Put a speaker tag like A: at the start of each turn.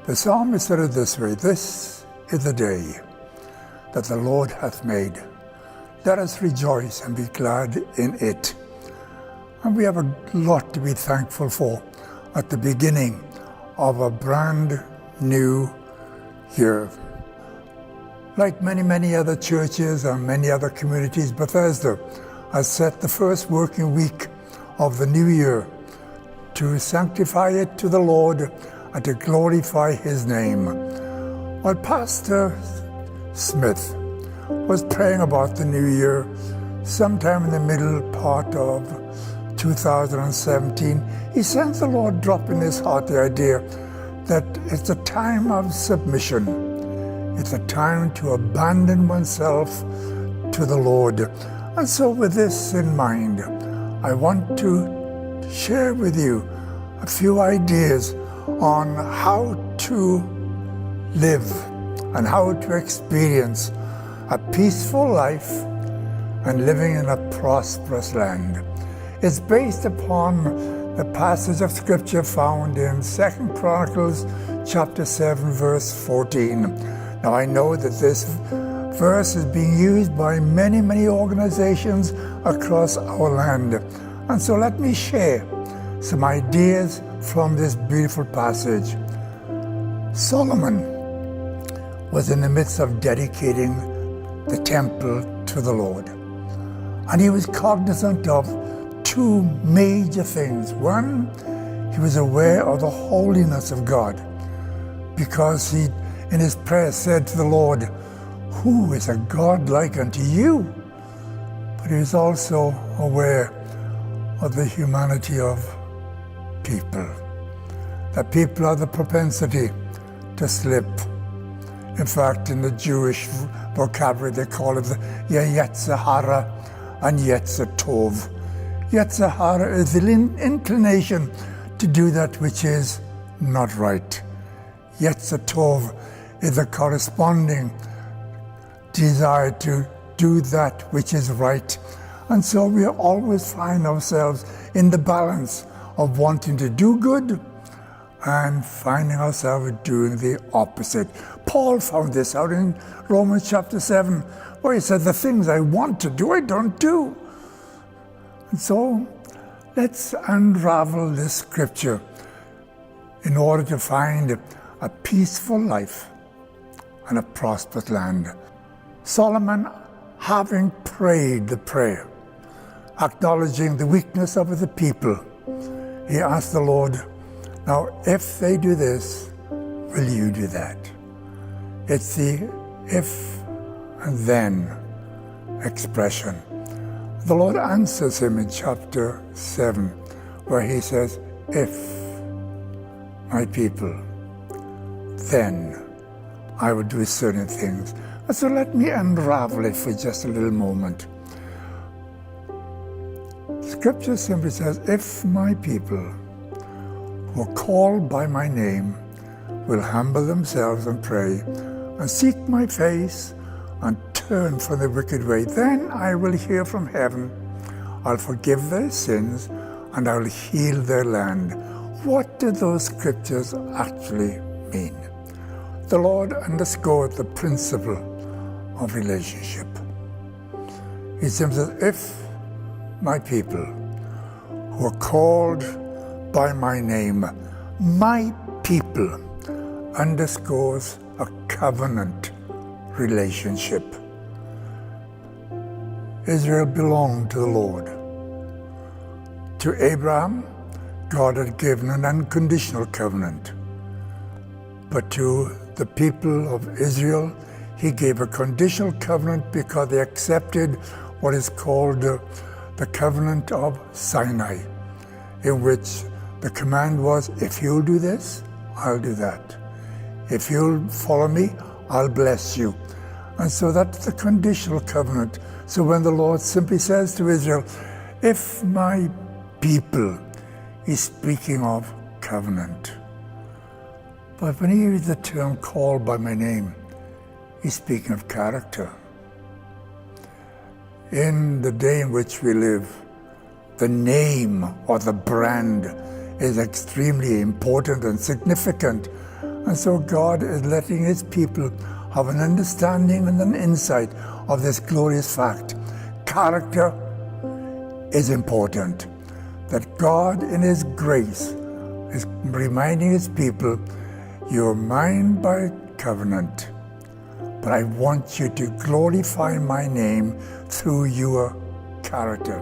A: The psalmist said it this way, "This is the day that the Lord hath made. Let us rejoice and be glad in it." And we have a lot to be thankful for at the beginning of a brand new year. Like many other churches and many other communities, Bethesda has set the first working week of the new year to sanctify it to the Lord and to glorify His name. While Pastor Smith was praying about the new year sometime in the middle part of 2017, he sensed the Lord drop in his heart the idea that it's a time of submission. It's a time to abandon oneself to the Lord. And so with this in mind, I want to share with you a few ideas on how to live and how to experience a peaceful life and living in a prosperous land. It's based upon the passage of Scripture found in 2 Chronicles chapter 7, verse 14. Now I know that this verse is being used by many organizations across our land. And so let me share some ideas from this beautiful passage. Solomon was in the midst of dedicating the temple to the Lord. And he was cognizant of two major things. One, he was aware of the holiness of God, because he, in his prayer, said to the Lord, "Who is a God like unto you?" But he was also aware of the humanity of people. That people have the propensity to slip. In fact, in the Jewish vocabulary, they call it the Yetzer hara and Yetzer tov. Yetzer hara is the inclination to do that which is not right. Yetzer tov is the corresponding desire to do that which is right. And so we always find ourselves in the balance of wanting to do good and finding ourselves doing the opposite. Paul found this out in Romans chapter 7, where he said, "The things I want to do, I don't do." And so let's unravel this scripture in order to find a peaceful life and a prosperous land. Solomon, having prayed the prayer, acknowledging the weakness of the people, he asked the Lord, "Now, if they do this, will you do that?" It's the if and then expression. The Lord answers him in chapter 7, where he says, "If my people, then I will do certain things." And so let me unravel it for just a little moment. Scripture simply says, "If my people who are called by my name will humble themselves and pray and seek my face and turn from the wicked way, then I will hear from heaven, I'll forgive their sins, and I'll heal their land." What do those scriptures actually mean? The Lord underscored the principle of relationship. He simply says, "If my people who are called by my name," my people underscores a covenant relationship. Israel belonged to the Lord. To Abraham, God had given an unconditional covenant. But to the people of Israel, He gave a conditional covenant because they accepted what is called the covenant of Sinai, in which the command was, "If you'll do this, I'll do that. If you'll follow me, I'll bless you." And so that's the conditional covenant. So when the Lord simply says to Israel, "If my people," He's speaking of covenant. But when He uses the term "called by my name," He's speaking of character. In the day in which we live, the name or the brand is extremely important and significant. And so God is letting his people have an understanding and an insight of this glorious fact. Character is important. That God in his grace is reminding his people, you're mine by covenant, but I want you to glorify my name through your character.